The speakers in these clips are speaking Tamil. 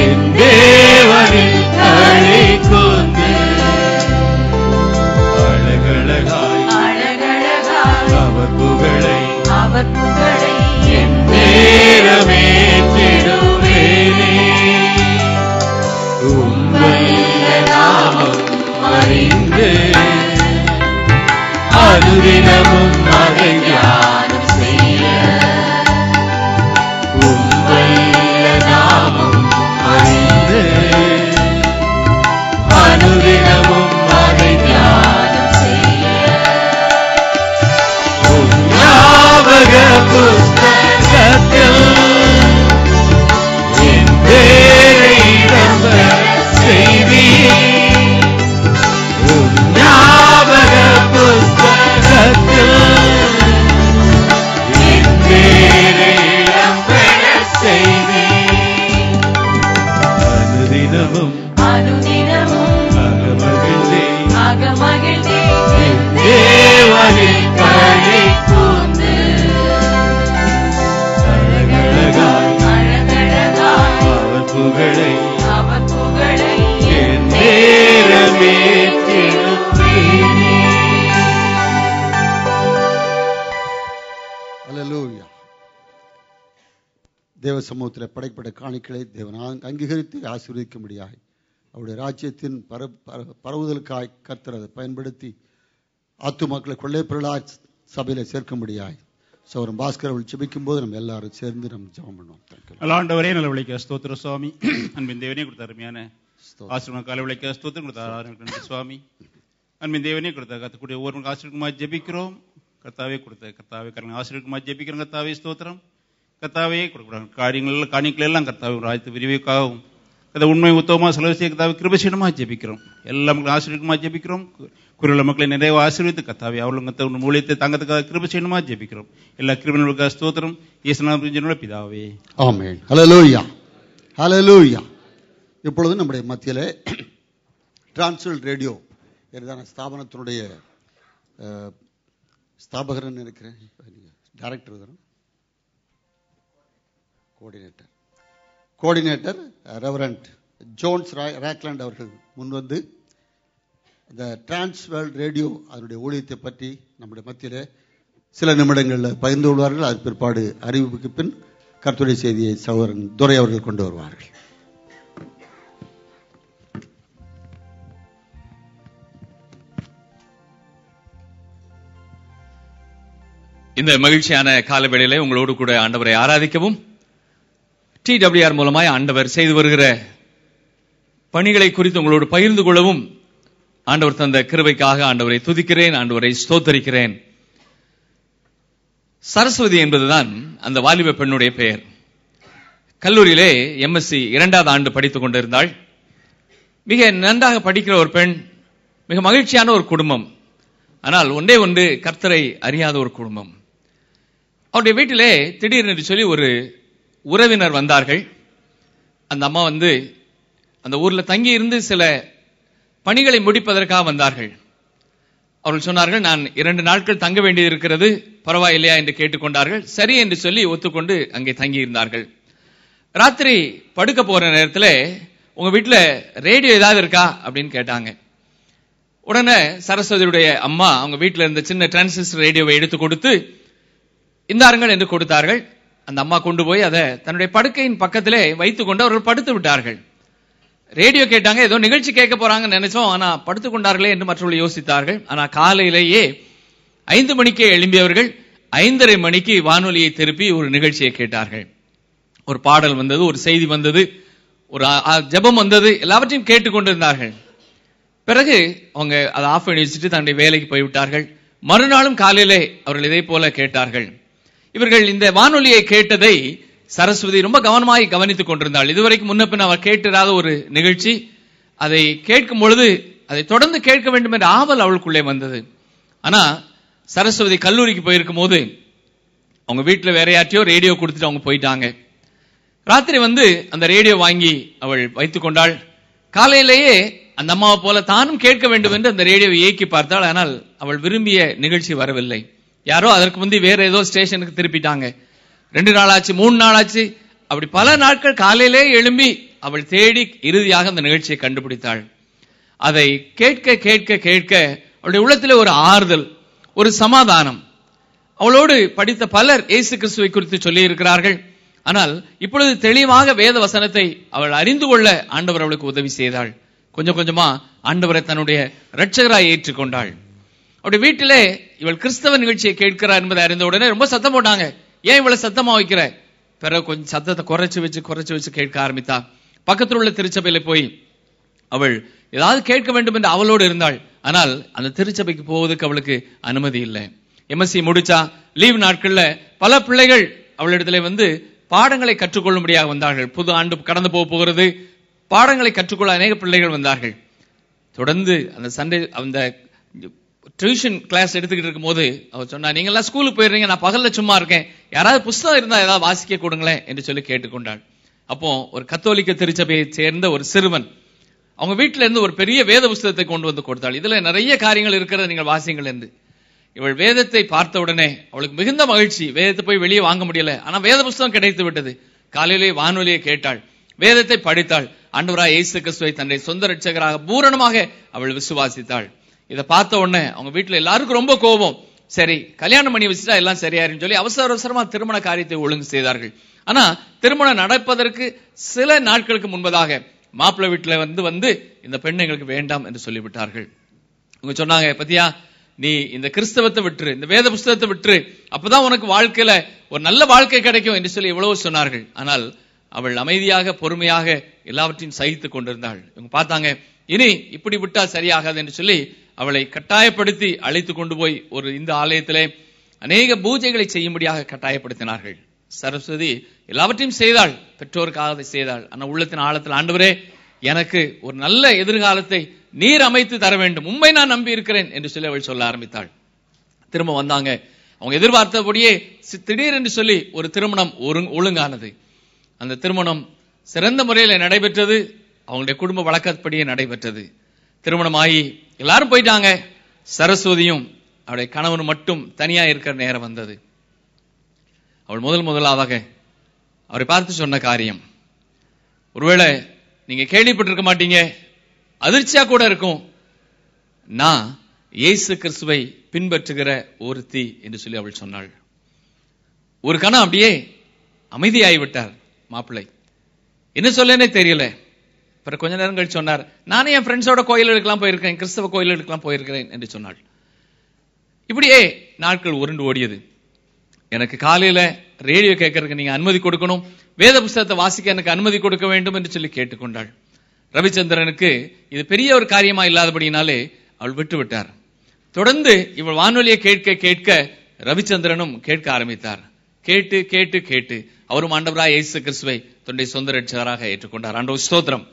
என் தேவனில் களி கூர்ந்து அவர் புகழை என் நேரமே திடுவேனே. உம்வல்ல நாமம் அறிந்து அனுதினமும் அதை தியானம் செய்ய, உம்வல்ல நாமம் அறிந்து அனுதினமும் அதை தியானம் செய்ய, புஸ்தகத்தில் என் பேரை இடம்பெற செய்வீர். ஞாபக புஸ்தகத்தில் என் பேரை இடம்பெற செய்வீர். அனுதினமும் அகமகிழ்ந்தே என் தேவனில் களி கூர்ந்து அவர் புகழை என் நேரமே திடுவேனே. அல்லேலூயா. தேவ சமூகத்தில் படைப்பட்ட காணிக்கைகளை தேவன் அங்கீகரித்து ஆசீர்வதிக்கும்படியாய் அவருடைய ராஜ்யத்தின் பரவுதலுக்காய் கர்த்தர் அதை பயன்படுத்தி ஆத்துமாக்களை கொள்ளைப்பொருளாய் சபையில் சேர்க்கும்படியாய் சௌரம் பாஸ்கர் அவள் ஜெபிக்கும் போது நம்ம எல்லாரும் சேர்ந்து நம்ம ஜெபம் பண்ணுவோம். ஆண்டவரே நல்ல விளைக்க ஸ்தோத்திர சுவாமி. அன்பின் தேவனே கொடுத்த அருமையான ஆசிரம கால விளைக்க ஸ்தோத்திரம் கொடுத்த சுவாமி. அன்பின் தேவனே கொடுத்த கத்தக்கூடிய ஒவ்வொரு ஆசிரியக்குமா ஜெபிக்கிறோம். கர்த்தாவே கொடுத்த கர்த்தாவே கரங்க ஆசிரியக்குமா ஜெபிக்கிறோம். கர்த்தாவே ஸ்தோத்திரம். கர்த்தாவே கொடுக்குறாங்க காணிகள் எல்லாம் கர்த்தாவே ராஜ்யத்தை விரிவுக்காகவும் கதை உண்மை உத்தவமாக செலவு செய்ய கர்த்தாவே கிருபசீனமாக ஜெபிக்கிறோம். எல்லா மக்களும் ஆசிரியக்குமா ஜெபிக்கிறோம். குறையுள்ள மக்களை நிறைய ஆசீர்வதித்து கர்த்தாவே அவளுங்க மூலியத்தை தங்கத்துக்காக கிருபசீனமாக ஜெபிக்கிறோம். எல்லா கிருபைகளுக்காக ஸ்தோத்திரம். இயேசுநாமத்தின் பிதாவே ஆமென். ஹல்லேலூயா, ஹல்லேலூயா. இப்பொழுது நம்முடைய மத்தியிலே டிரான்ஸ்வேர்ல்ட் ரேடியோ என்ற ஸ்தாபனத்தினுடைய ஸ்தாபகர் இருக்கிறேன், டைரக்டர் தானே, கோஆர்டினேட்டர் ரெவரண்ட் ஜோன்ஸ் ராக்லாண்ட் அவர்கள் முன்வந்து இந்த டிரான்ஸ்வேர்ல்ட் ரேடியோ அதனுடைய ஊழியத்தை பற்றி நம்முடைய மத்தியிலே சில நிமிடங்களில் பகிர்ந்து கொள்வார்கள். அது பிற்பாடு அறிவிப்புக்கு பின் கர்த்தருடைய செய்தியை சகோதரன் துரை அவர்கள் கொண்டு வருவார்கள். இந்த மகிழ்ச்சியான காலவேளையிலே உங்களோடு கூட ஆண்டவரை ஆராதிக்கவும் TWR மூலமாய் ஆண்டவர் செய்து வருகிற பணிகளை குறித்து உங்களோடு பகிர்ந்து கொள்ளவும் ஆண்டவர் தந்த கிருபைக்காக ஆண்டவரை துதிக்கிறேன், ஆண்டவரை ஸ்தோத்தரிக்கிறேன். சரஸ்வதி என்பதுதான் அந்த வாலிப பெண்ணுடைய பெயர். கல்லூரியிலே MSc 2வது ஆண்டு படித்துக் கொண்டிருந்தாள். மிக நன்றாக படிக்கிற ஒரு பெண், மிக மகிழ்ச்சியான ஒரு குடும்பம். ஆனால் ஒன்றே ஒன்று, கர்த்தரை அறியாத ஒரு குடும்பம். அவருடைய வீட்டிலே திடீரென்று சொல்லி ஒரு உறவினர் வந்தார்கள். அந்த அம்மா வந்து அந்த ஊர்ல தங்கி இருந்து சில பணிகளை முடிப்பதற்காக வந்தார்கள். அவர்கள் சொன்னார்கள், நான் 2 நாட்கள் தங்க வேண்டியிருக்கிறது, பரவாயில்லையா என்று கேட்டுக்கொண்டார்கள். சரி என்று சொல்லி ஒத்துக்கொண்டு அங்கே தங்கி இருந்தார்கள். ராத்திரி படுக்க போற நேரத்தில் உங்க வீட்டில் ரேடியோ ஏதாவது இருக்கா அப்படின்னு கேட்டாங்க. உடனே சரஸ்வதியுடைய அம்மா அவங்க வீட்டில் இருந்த சின்ன டிரான்சிஸ்டர் ரேடியோவை எடுத்து கொடுத்து இந்தாருங்கள் என்று கொடுத்தார்கள். அந்த அம்மா கொண்டு போய் அதை தன்னுடைய படுக்கையின் பக்கத்திலே வைத்துக் கொண்டு அவர்கள் படுத்து விட்டார்கள். ரேடியோ கேட்டாங்க, ஏதோ நிகழ்ச்சி கேட்க போறாங்க நினைச்சோம், ஆனா படுத்துக் கொண்டார்களே என்று மற்றவர்கள் யோசித்தார்கள். ஆனா காலையிலேயே 5 மணிக்கே எழும்பியவர்கள் 5:30 மணிக்கு வானொலியை திருப்பி ஒரு நிகழ்ச்சியை கேட்டார்கள். ஒரு பாடல் வந்தது, ஒரு செய்தி வந்தது, ஒரு ஜெபம் வந்தது, எல்லாவற்றையும் கேட்டுக்கொண்டிருந்தார்கள். பிறகு அவங்க அதை ஆஃப் பண்ணி வச்சுட்டு தன்னுடைய வேலைக்கு போய்விட்டார்கள். மறுநாளும் காலையிலே அவர்கள் இதே போல கேட்டார்கள். இவர்கள் இந்த வானொலியை கேட்டதை சரஸ்வதி ரொம்ப கவனமாய் கவனித்துக் கொண்டிருந்தாள். இதுவரைக்கும் முன்ன அவர் கேட்டிராத ஒரு நிகழ்ச்சி. அதை கேட்கும் பொழுது அதை தொடர்ந்து கேட்க வேண்டும் என்ற ஆவல் அவளுக்குள்ளே வந்தது. ஆனா சரஸ்வதி கல்லூரிக்கு போயிருக்கும் போது அவங்க வீட்டில் வேற யார்ட்டையோ ரேடியோ கொடுத்துட்டு அவங்க போயிட்டாங்க. ராத்திரி வந்து அந்த ரேடியோ வாங்கி அவள் வைத்துக் கொண்டாள். காலையிலேயே அந்த அம்மாவை போல தானும் கேட்க வேண்டும் என்று அந்த ரேடியோவை இயக்கி பார்த்தாள். ஆனால் அவள் விரும்பிய நிகழ்ச்சி வரவில்லை. யாரோ அதற்கு முந்தி வேற ஏதோ ஸ்டேஷனுக்கு திருப்பிட்டாங்க. 2 நாள் ஆச்சு, 3 நாள் ஆச்சு. அப்படி பல நாட்கள் காலையிலே எழும்பி அவள் தேடி இறுதியாக அந்த நிகழ்ச்சியை கண்டுபிடித்தாள். அதை கேட்க கேட்க கேட்க அவளுடைய உள்ளத்திலே ஒரு ஆறுதல், ஒரு சமாதானம். அவளோடு படித்த பலர் இயேசு கிறிஸ்துவை குறித்து சொல்லி இருக்கிறார்கள். ஆனால் இப்பொழுது தெளிவாக வேத வசனத்தை அவள் அறிந்து கொள்ள ஆண்டவர் அவளுக்கு உதவி செய்தாள். கொஞ்சம் கொஞ்சமா ஆண்டவரை தன்னுடைய இரட்சகராய் ஏற்றுக்கொண்டாள். அவருடைய வீட்டிலே இவள் கிறிஸ்தவ நிகழ்ச்சியை கேட்கிறார் என்பதை அறிந்த உடனே ரொம்ப சத்தம் போட்டாங்க. ஏன் இவளை சத்தமா வைக்கிற? பிறகு கொஞ்சம் சத்தத்தை குறைச்சு வச்சு கேட்க ஆரம்பித்தா. பக்கத்தில் உள்ள திருச்சபையில போய் அவள் ஏதாவது கேட்க வேண்டும் என்று அவளோடு இருந்தாள். ஆனால் அந்த திருச்சபைக்கு போவதற்கு அவளுக்கு அனுமதி இல்லை. எம்எஸ்சி முடிச்சா லீவ் நாட்கள்ல பல பிள்ளைகள் அவளிடத்துல வந்து பாடங்களை கற்றுக்கொள்ளும்படியாக வந்தார்கள். புது ஆண்டு கடந்து போகிறது, பாடங்களை கற்றுக்கொள்ள அநேக பிள்ளைகள் வந்தார்கள். தொடர்ந்து அந்த சண்டே அந்த டியூஷன் கிளாஸ் எடுத்துக்கிட்டு இருக்கும் போது அவர் சொன்னா, நீங்க எல்லாம் ஸ்கூலுக்கு போயிடுறீங்க, நான் பகல்ல சும்மா இருக்கேன், யாராவது புஸ்தகம் இருந்தா ஏதாவது வாசிக்க கொடுங்களேன் என்று சொல்லி கேட்டுக்கொண்டாள். அப்போ ஒரு கத்தோலிக்க திருச்சபையை சேர்ந்த ஒரு சிறுவன் அவங்க வீட்டில இருந்து ஒரு பெரிய வேத புஸ்தகத்தை கொண்டு வந்து கொடுத்தாள். இதுல நிறைய காரியங்கள் இருக்கிறது, நீங்கள் வாசிங்கள் என்று. இவள் வேதத்தை பார்த்த உடனே அவளுக்கு மிகுந்த மகிழ்ச்சி. வேதத்தை போய் வெளியே வாங்க முடியல, ஆனா வேத புஸ்தகம் கிடைத்து விட்டது. காலையிலே வானொலியை கேட்டாள், வேதத்தை படித்தாள். ஆண்டவராய் இயேசு கிறிஸ்துவை தன்னை சொந்த இரட்சகராக பூரணமாக அவள் விசுவாசித்தாள். இதை பார்த்த உடனே அவங்க வீட்டுல எல்லாருக்கும் ரொம்ப கோபம். சரி, கல்யாணம் பண்ணி வச்சுட்டா எல்லாம் சரியாருன்னு சொல்லி அவசரமா திருமண காரியத்தை ஒழுங்கு செய்தார்கள். ஆனா திருமணம் நடப்பதற்கு சில நாட்களுக்கு முன்பதாக மாப்பிள்ளை வீட்டுல வந்து இந்த பெண் எங்களுக்கு வேண்டாம் என்று சொல்லிவிட்டார்கள். அவங்க சொன்னாங்க, பத்தியா நீ இந்த கிறிஸ்தவத்தை விட்டுரு, இந்த வேத புஸ்தகத்தை விட்டுரு, அப்பதான் உனக்கு வாழ்க்கையில ஒரு நல்ல வாழ்க்கை கிடைக்கும் என்று சொல்லி எவ்வளவு சொன்னார்கள். ஆனால் அவள் அமைதியாக பொறுமையாக எல்லாவற்றையும் சகித்துக் கொண்டிருந்தாள். இவங்க பார்த்தாங்க, இனி இப்படி விட்டா சரியாகாது என்று சொல்லி அவளை கட்டாயப்படுத்தி அழைத்து கொண்டு போய் ஒரு இந்த ஆலயத்திலே அநேக பூஜைகளை செய்யும்படியாக கட்டாயப்படுத்தினார்கள். சரஸ்வதி எல்லாவற்றையும் செய்தாள், பெற்றோருக்காக செய்தாள். ஆனால் உள்ளத்தின் ஆழத்தில், ஆண்டவரே எனக்கு ஒரு நல்ல எதிர்காலத்தை நீர் அமைத்து தர வேண்டும், உண்மை நான் நம்பி இருக்கிறேன் என்று சொல்லி அவள் சொல்ல ஆரம்பித்தாள். திரும்ப வந்தாங்க. அவங்க எதிர்பார்த்தபடியே திடீரென்று சொல்லி ஒரு திருமணம் ஒழுங்கானது. அந்த திருமணம் சிறந்த முறையில் நடைபெற்றது. அவங்களுடைய குடும்ப வழக்கப்படியே நடைபெற்றது. திருமணமாகி எல்லாரும் போயிட்டாங்க. சரஸ்வதியும் அவருடைய கணவன் மட்டும் தனியா இருக்கிற நேரம் வந்தது. அவள் முதலாவதாக அவரை பார்த்து சொன்ன காரியம், ஒருவேளை நீங்க கேள்விப்பட்டிருக்க மாட்டீங்க, அதிர்ச்சியா கூட இருக்கும், நான் இயேசு கிறிஸ்துவை பின்பற்றுகிற ஒருத்தி என்று சொல்லி அவள் சொன்னாள். ஒரு கணம் அப்படியே அமைதியாகிவிட்டார் மாப்பிள்ளை. என்ன சொல்லனே தெரியல. பிறகு கொஞ்ச நேரம் கழிச்சு சொன்னார், நானே என் ஃப்ரெண்ட்ஸோட கோயிலுக்கெல்லாம் போயிருக்கேன், கிறிஸ்தவ கோயிலுக்கெல்லாம் போயிருக்கிறேன் என்று சொன்னாள். இப்படியே நாட்கள் உருண்டு ஓடியது. எனக்கு காலையில ரேடியோ கேட்கறதுக்கு நீங்க அனுமதி கொடுக்கணும், வேத புஸ்தகத்தை வாசிக்க எனக்கு அனுமதி கொடுக்க வேண்டும் என்று சொல்லி கேட்டுக்கொண்டாள். ரவிச்சந்திரனுக்கு இது பெரிய ஒரு காரியமா இல்லாதபடினாலே அவள் விட்டு விட்டார். தொடர்ந்து இவள் வானொலியை கேட்க கேட்க ரவிச்சந்திரனும் கேட்க ஆரம்பித்தார். கேட்டு கேட்டு கேட்டு அவரும் ஆண்டவராய் இயேசு கிறிஸ்துவை தன்னுடைய சொந்த இரட்சகராக ஏற்றுக்கொண்டார். ஆண்டவர் ஸ்தோத்திரம்.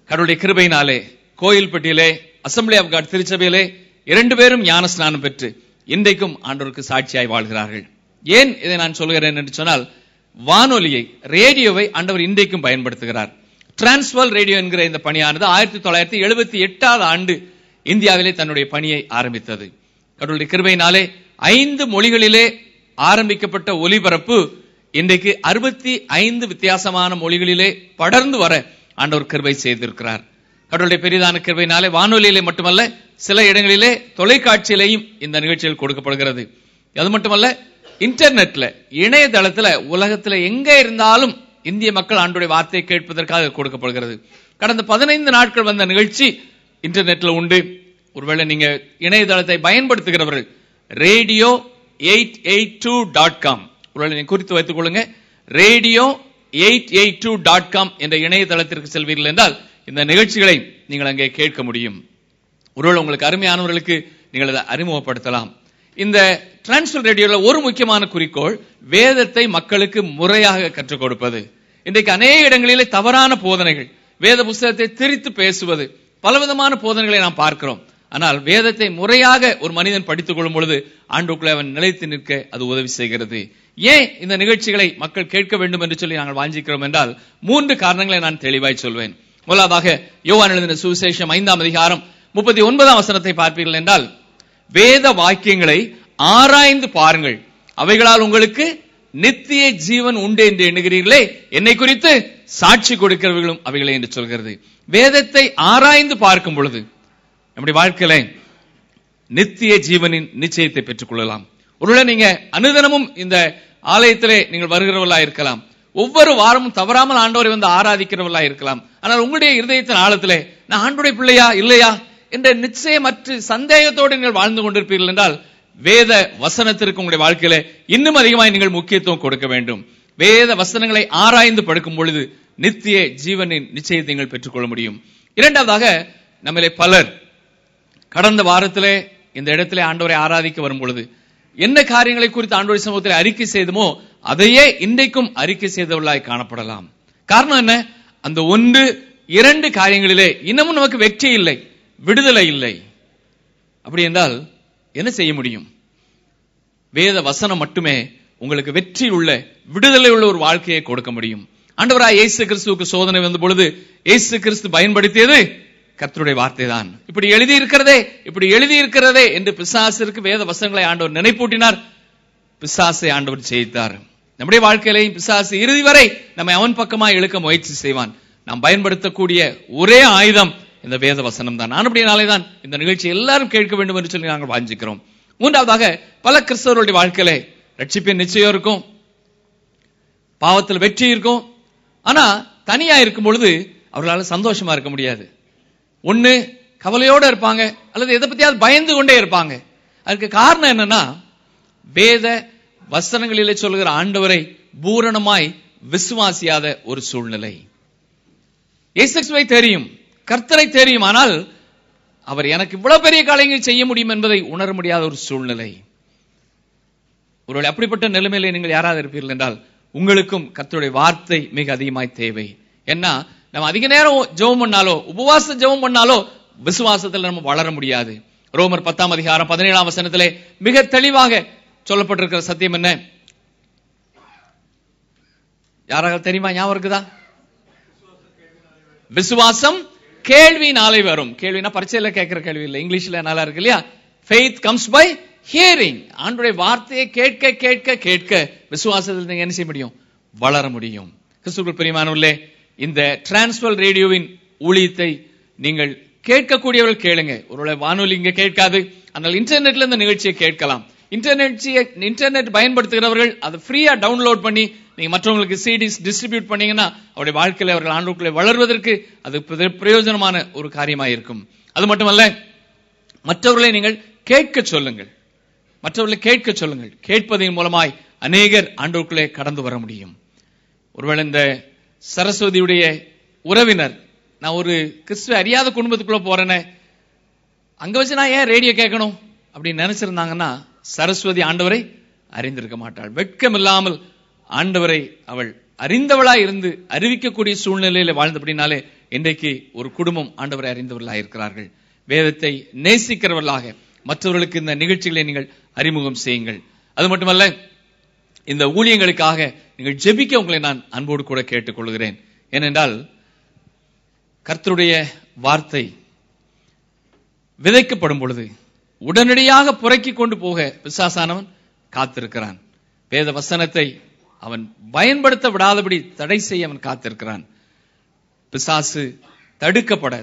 கடவுளுடைய கிருபையினாலே கோயில்பட்டியிலே அசம்பிளி ஆஃப் காட் திருச்சபையிலே 2 பேரும் ஞான ஸ்நானம் பெற்று இன்றைக்கும் ஆண்டவருக்கு சாட்சியாய் வாழ்கிறார்கள். ஏன் இதை நான் சொல்கிறேன் என்று சொன்னால், வானொலியை ரேடியோவை ஆண்டவர் இன்றைக்கும் பயன்படுத்துகிறார். டிரான்ஸ்வர்ல்ட் ரேடியோ என்கிற இந்த பணியானது 1978 ஆண்டு இந்தியாவிலே தன்னுடைய பணியை ஆரம்பித்தது. கடவுளுடைய கிருபையினாலே 5 மொழிகளிலே ஆரம்பிக்கப்பட்ட ஒலிபரப்பு இன்றைக்கு 65 வித்தியாசமான மொழிகளிலே படர்ந்து வர ஆண்டவர் கிருபை செய்திருக்கிறார். கடவுளுடைய பெரிதான கிருபையினாலே வானொலியிலே மட்டுமல்ல, சில இடங்களிலே தொலைக்காட்சியிலேயும் இந்த நிகழ்ச்சிகள் கொடுக்கப்படுகிறது. அது மட்டுமல்ல, இன்டர்நெட்ல இணையதளத்துல உலகத்துல எங்க இருந்தாலும் இந்திய மக்கள் ஆண்டவருடைய வார்த்தையை கேட்பதற்காக கொடுக்கப்படுகிறது. கடந்த 15 நாட்கள் வந்த நிகழ்ச்சி இன்டர்நெட்ல உண்டு. ஒருவேளை நீங்க இணையதளத்தை பயன்படுத்துகிறவர்கள் radio882.com ஒருவேளை நீங்க குறித்து வைத்துக் கொள்ளுங்க. radio882.com என்ற இணையதளத்திற்கு செல்வீர்கள் என்றால் இந்த நிகழ்ச்சிகளை நீங்கள் அங்கே கேட்க முடியும். ஒருவேளை உங்களுக்கு அருமையானவர்களுக்கு நீங்கள் அதை அறிமுகப்படுத்தலாம். இந்த டிரான்ஸ்வர்ல்ட் ரேடியோல ஒரு முக்கியமான குறிக்கோள் வேதத்தை மக்களுக்கு முறையாக கற்றுக் கொடுப்பது. இன்றைக்கு அநேக இடங்களிலே தவறான போதனைகள், வேத புஸ்தகத்தை திரித்து பேசுவது, பலவிதமான போதனைகளை நாம் பார்க்கிறோம். ஆனால் வேதத்தை முறையாக ஒரு மனிதன் படித்துக் கொள்ளும் பொழுது ஆண்டுக்குள்ளே அவன் நிலைத்து நிற்க அது உதவி செய்கிறது. ஏன் இந்த நிகழ்ச்சிகளை மக்கள் கேட்க வேண்டும் என்று சொல்லி நாங்கள் வாஞ்சிக்கிறோம் என்றால் 3 காரணங்களை நான் தெளிவாய் சொல்வேன். முதலாவதாக யோவான் எழுதின சுவிசேஷம் 5ஆம் அதிகாரம் 39ஆம் வசனத்தை பார்ப்பீர்கள் என்றால், வேத வாக்கியங்களை ஆராய்ந்து பாருங்கள், அவைகளால் உங்களுக்கு நித்திய ஜீவன் உண்டு என்று எண்ணுகிறீர்களே, என்னை குறித்து சாட்சி கொடுக்கிறவர்களும் அவைகளே என்று சொல்கிறது. வேதத்தை ஆராய்ந்து பார்க்கும் பொழுது நம்முடைய வாழ்க்கையில நித்திய ஜீவனின் நிச்சயத்தை பெற்றுக் கொள்ளலாம். ஒருவேளை நீங்க அனுதினமும் இந்த ஆலயத்திலே நீங்கள் வருகிறவர்களா இருக்கலாம், ஒவ்வொரு வாரமும் தவறாமல் ஆண்டவரை வந்து ஆராதிக்கிறவர்களா இருக்கலாம். ஆனால் உங்களுடைய இருதயத்தின் ஆழத்திலே நான் ஆண்டவருடைய பிள்ளையா இல்லையா என்ற நிச்சயமற்ற சந்தேகத்தோடு நீங்கள் வாழ்ந்து கொண்டிருப்பீர்கள் என்றால் வேத வசனத்திற்கு உங்களுடைய வாழ்க்கையில இன்னும் அதிகமாக நீங்கள் முக்கியத்துவம் கொடுக்க வேண்டும். வேத வசனங்களை ஆராய்ந்து படுக்கும் பொழுது நித்திய ஜீவனின் நிச்சயத்தை நீங்கள் பெற்றுக்கொள்ள முடியும். இரண்டாவதாக, நம்மளே பலர் கடந்த வாரத்திலே இந்த இடத்திலே ஆண்டவரை ஆராதிக்க வரும் பொழுது என்ன காரியங்களை குறித்து ஆண்டவருடைய சமூகத்தில் அறிக்கை செய்தமோ அதையே இன்றைக்கும் அறிக்கை செய்தவர்களாய் காணப்படலாம். காரணம் என்ன? அந்த 1-2 காரியங்களிலே இன்னமும் நமக்கு வெற்றி இல்லை, விடுதலை இல்லை. அப்படி என்றால் என்ன செய்ய முடியும்? வேத வசனம் மட்டுமே உங்களுக்கு வெற்றி உள்ள, விடுதலை உள்ள ஒரு வாழ்க்கையை கொடுக்க முடியும். ஆண்டவராய் இயேசு கிறிஸ்துவுக்கு சோதனை வந்த பொழுது இயேசு கிறிஸ்து பயன்படுத்தியது கர்த்தருடைய வார்த்தை தான். இப்படி எழுதி இருக்கிறதே என்று பிசாசிற்கு வேத வசனங்களை ஆண்டவர் நினைப்பூட்டினார். பிசாசை ஆண்டவர் ஜெயித்தார். நம்முடைய வாழ்க்கையிலையும் பிசாசு இறுதி வரை நம்மை அவன் பக்கமாக இழுக்க முயற்சி செய்வான். நாம் பயன்படுத்தக்கூடிய ஒரே ஆயுதம் இந்த வேத வசனம் தான். அப்படினாலே தான் இந்த நிகழ்ச்சி எல்லாரும் கேட்க வேண்டும் என்று சொல்லி நாங்கள் வாஞ்சிக்கிறோம். மூன்றாவதாக, பல கிறிஸ்தவர்களுடைய வாழ்க்கையில ரட்சிப்பின் நிச்சயம் இருக்கும், பாவத்தில் வெற்றி இருக்கும். ஆனா தனியா இருக்கும் பொழுது அவர்களால் சந்தோஷமா இருக்க முடியாது. ஒண்ணு கவலையோட இருப்பாங்க, அல்லது எதை பத்தியாவது பயந்து கொண்டே இருப்பாங்க. அதுக்கு காரணம் என்னன்னா, வேத வசனங்களிலே சொல்லுகிற ஆண்டவரை பூரணமாய் விசுவாசியாத ஒரு சூழ்நிலை. இயேசுவை தெரியும், கர்த்தரை தெரியும், ஆனால் அவர் எனக்கு இவ்வளவு பெரிய காரியங்கள் செய்ய முடியும் என்பதை உணர முடியாத ஒரு சூழ்நிலை. ஒருவேளை அப்படிப்பட்ட நிலைமையில நீங்கள் யாராவது இருப்பீர்கள் என்றால் உங்களுக்கும் கர்த்தருடைய வார்த்தை மிக அதிகமாய் தேவை. ஏன்னா நம்ம அதிக நேரம் ஜெபம் பண்ணாலோ, உபவாச ஜெபம் பண்ணாலோ விசுவாசத்தில் நம்ம வளர முடியாது. ரோமர் 10:17 மிக தெளிவாக சொல்லப்பட்டிருக்கிற சத்தியம் என்ன? யாராக தெரியுமா? ஞாபகம் இருக்குதா? விசுவாசம் கேள்வினாலே வரும். கேள்வினா பரீட்சையில கேட்கிற கேள்வி இல்லை, இங்கிலீஷ்ல நல்லா இருக்கு இல்லையா? Faith comes by hearing. ஆண்டவருடைய வார்த்தையை கேட்க கேட்க கேட்க விசுவாசத்தில் நீங்க என்ன செய்ய முடியும்? வளர முடியும். கிறிஸ்துவுக்குள் பிரியமானவர்களே, இந்த டிரான்ஸ்வல் ரேடியோவின் ஊழியத்தை நீங்கள் கேட்கக்கூடியவர்கள் கேளுங்க. ஒருவேளை வானொலி இங்க கேட்காது, ஆனால் இன்டர்நெட்ல இந்த நிகழ்ச்சியை கேட்கலாம். இன்டர்நெட் பயன்படுத்துகிறவர்கள் அதை ஃப்ரீயா டவுன்லோட் பண்ணி நீங்க மற்றவங்களுக்கு சிடிஸ் டிஸ்ட்ரிபியூட் பண்ணீங்கன்னா அவருடைய வாழ்க்கையில அவர்கள் ஆண்டவருக்குள்ளே வளர்வதற்கு அது பிரயோஜனமான ஒரு காரியமாக இருக்கும். அது மட்டுமல்ல, மற்றவர்களை நீங்கள் கேட்க சொல்லுங்கள். கேட்பதன் மூலமாய் அநேகர் ஆண்டவருக்குள்ளே கடந்து வர முடியும். ஒருவேளை இந்த சரஸ்வதியுடைய உறவினர், நான் ஒரு கிறிஸ்துவ அறியாத குடும்பத்துக்குள்ள போறேன்னு அங்க வச்சு நான் ஏன் ரேடியோ கேட்கணும் அப்படின்னு நினைச்சிருந்தாங்கன்னா சரஸ்வதி ஆண்டவரை அறிந்திருக்க மாட்டாள். வெட்கம் இல்லாமல் ஆண்டவரை அவள் அறிந்தவளாய் இருந்து அறிவிக்கக்கூடிய சூழ்நிலையில வாழ்ந்தபடினாலே இன்றைக்கு ஒரு குடும்பம் ஆண்டவரை அறிந்தவர்களாக இருக்கிறார்கள். வேதத்தை நேசிக்கிறவர்களாக மற்றவர்களுக்கு இந்த நிகழ்ச்சிகளை நீங்கள் அறிமுகம் செய்யுங்கள். அது மட்டுமல்ல, இந்த ஊழியங்களுக்காக நீங்கள் ஜெபிக்க உங்களை நான் அன்போடு கூட கேட்டுக்கொள்கிறேன். ஏனென்றால் கர்த்தருடைய வார்த்தை விதைக்கப்படும் பொழுது உடனடியாக புரக்கி கொண்டு போக பிசாசானவன் காத்திருக்கிறான். வேத வசனத்தை அவன் பயன்படுத்த விடாதபடி தடை செய்ய அவன் காத்திருக்கிறான். பிசாசு தடுக்கப்பட